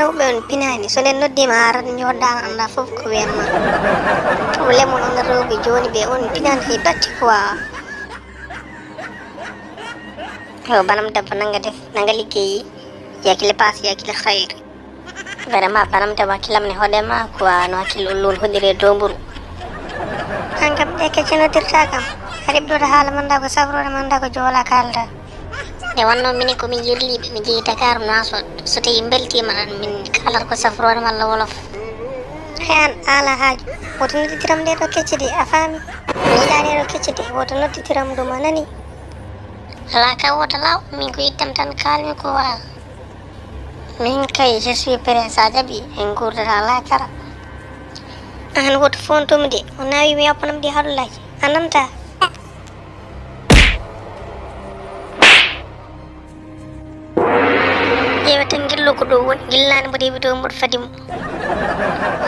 rewɓe on pinani so nden noddima arat joɗɗa anda fof ko wiyanma problème on rewɓe joni ɓe on pinani hay batti quoi yo banam debbo nanga liggeyi yakile passe yakile hayre vraiment banam debbo hakkilam ne hoɗema quoi no hakkille ullol hoɗiri e dow mburu an kam ɗe keccinodirta kam aɗa ɓeɗoɗa haala manda ko safrode manda ko joola kalda nde wanno mini komin jirliɓe mi jeeyi Dakar naso so tawi beltima tan min kalat ko safrode malla wolof hay an ala haaju woto nodditiram nde ɗo keccidi a faami mi yiɗani ɗo keccidi woto nodditiram ɗum a nani ala ka woto law min ko yittam tan kalmi ko waa min kay je suis prêt sa jaaɓi en gurdata lakara an woto fontumi de o nawi mi yoppanam ɗi haɗulaji a nanta ƴeewe tan gillo ko ɗo woni gillani mboɗo heeɓi dow mboɗo fadi mo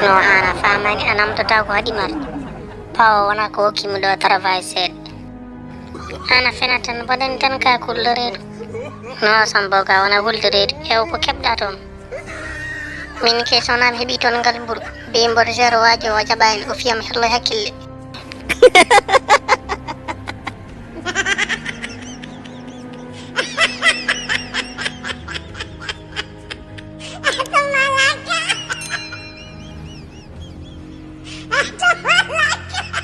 no an a famani a namdota ko haɗimata pawa wona ko hokkimi ɗo travail seeɗa an a fena tan mbaɗani tan ka kulloreeɗo no sambo ka wona huldoreeɗo ƴeew ko keɓɗa toon min ke sonami heeɓi toon ngal mburu be mboɗo zéro waji o jaɓani o fiyam hello hakkille